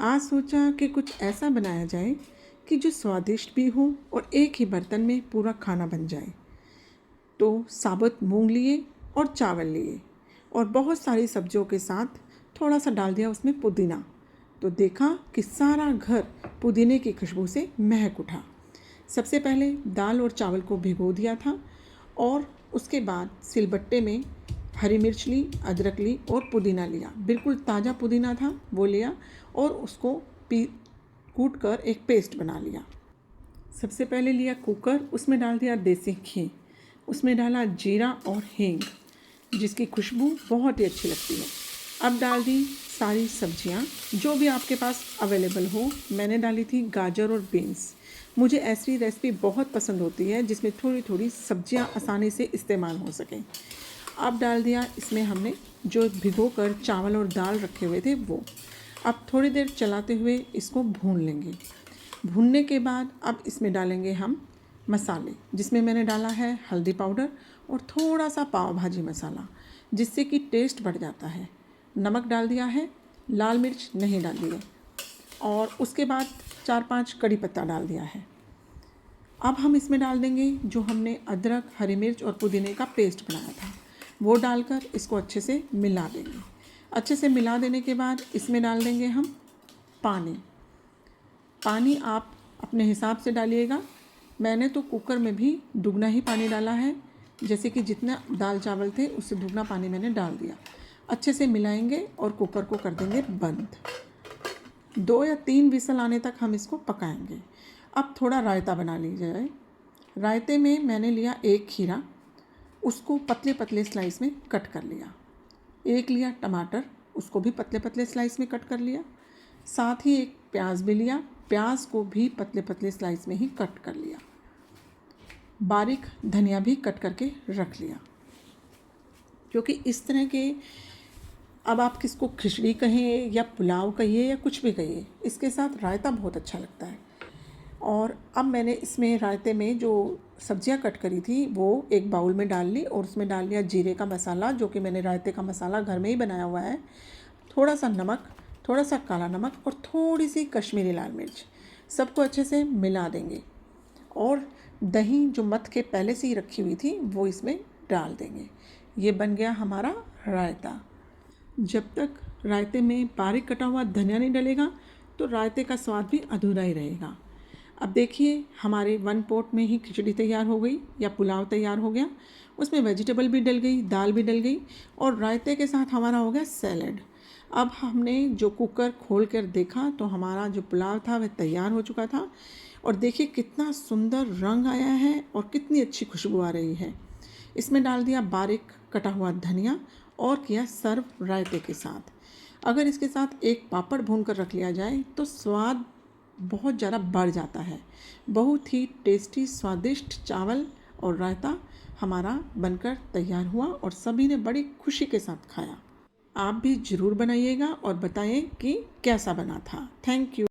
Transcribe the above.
आज सोचा कि कुछ ऐसा बनाया जाए कि जो स्वादिष्ट भी हो और एक ही बर्तन में पूरा खाना बन जाए। तो साबुत मूंग लिए और चावल लिए और बहुत सारी सब्जियों के साथ थोड़ा सा डाल दिया उसमें पुदीना। तो देखा कि सारा घर पुदीने की खुशबू से महक उठा। सबसे पहले दाल और चावल को भिगो दिया था और उसके बाद सिलबट्टे में हरी मिर्च ली, अदरक ली और पुदीना लिया। बिल्कुल ताज़ा पुदीना था वो लिया और उसको कूट कर एक पेस्ट बना लिया। सबसे पहले लिया कुकर, उसमें डाल दिया देसी घी, उसमें डाला जीरा और हींग जिसकी खुशबू बहुत ही अच्छी लगती है। अब डाल दी सारी सब्जियां जो भी आपके पास अवेलेबल हो। मैंने डाली थी गाजर और बीन्स। मुझे ऐसी रेसिपी बहुत पसंद होती है जिसमें थोड़ी थोड़ी सब्जियां आसानी से इस्तेमाल हो सकें। अब डाल दिया इसमें हमने जो भिगो कर चावल और दाल रखे हुए थे वो। अब थोड़ी देर चलाते हुए इसको भून लेंगे। भूनने के बाद अब इसमें डालेंगे हम मसाले, जिसमें मैंने डाला है हल्दी पाउडर और थोड़ा सा पाव भाजी मसाला जिससे कि टेस्ट बढ़ जाता है। नमक डाल दिया है, लाल मिर्च नहीं डाली है और उसके बाद 4-5 कड़ी पत्ता डाल दिया है। अब हम इसमें डाल देंगे जो हमने अदरक, हरी मिर्च और पुदीने का पेस्ट बनाया था वो डालकर इसको अच्छे से मिला देंगे। अच्छे से मिला देने के बाद इसमें डाल देंगे हम पानी। पानी आप अपने हिसाब से डालिएगा। मैंने तो कुकर में भी दुगना ही पानी डाला है, जैसे कि जितना दाल चावल थे उससे दुगना पानी मैंने डाल दिया। अच्छे से मिलाएंगे और कुकर को कर देंगे बंद। 2 या 3 विसल आने तक हम इसको पकाएंगे। अब थोड़ा रायता बना लीजिए जाए। रायते में मैंने लिया एक खीरा, उसको पतले पतले स्लाइस में कट कर लिया। एक लिया टमाटर, उसको भी पतले पतले स्लाइस में कट कर लिया। साथ ही एक प्याज भी लिया, प्याज को भी पतले पतले स्लाइस में ही कट कर लिया। बारीक धनिया भी कट करके रख लिया। क्योंकि इस तरह के, अब आप किसको खिचड़ी कहें या पुलाव कहिए या कुछ भी कहिए, इसके साथ रायता बहुत अच्छा लगता है। और अब मैंने इसमें रायते में जो सब्जियां कट करी थी वो एक बाउल में डाल ली और उसमें डाल लिया जीरे का मसाला, जो कि मैंने रायते का मसाला घर में ही बनाया हुआ है। थोड़ा सा नमक, थोड़ा सा काला नमक और थोड़ी सी कश्मीरी लाल मिर्च। सबको अच्छे से मिला देंगे और दही जो मथ के पहले से ही रखी हुई थी वो इसमें डाल देंगे। ये बन गया हमारा रायता। जब तक रायते में बारीक कटा हुआ धनिया नहीं डलेगा तो रायते का स्वाद भी अधूरा ही रहेगा। अब देखिए हमारे 1 पॉट में ही खिचड़ी तैयार हो गई या पुलाव तैयार हो गया। उसमें वेजिटेबल भी डल गई, दाल भी डल गई और रायते के साथ हमारा हो गया सैलेड। अब हमने जो कुकर खोल कर देखा तो हमारा जो पुलाव था वह तैयार हो चुका था। और देखिए कितना सुंदर रंग आया है और कितनी अच्छी खुशबू आ रही है। इसमें डाल दिया बारीक कटा हुआ धनिया और किया सर्व रायते के साथ। अगर इसके साथ एक पापड़ भून कर रख लिया जाए तो स्वाद बहुत ज़्यादा बढ़ जाता है। बहुत ही टेस्टी स्वादिष्ट चावल और रायता हमारा बनकर तैयार हुआ और सभी ने बड़ी खुशी के साथ खाया। आप भी ज़रूर बनाइएगा और बताएं कि कैसा बना था। Thank you.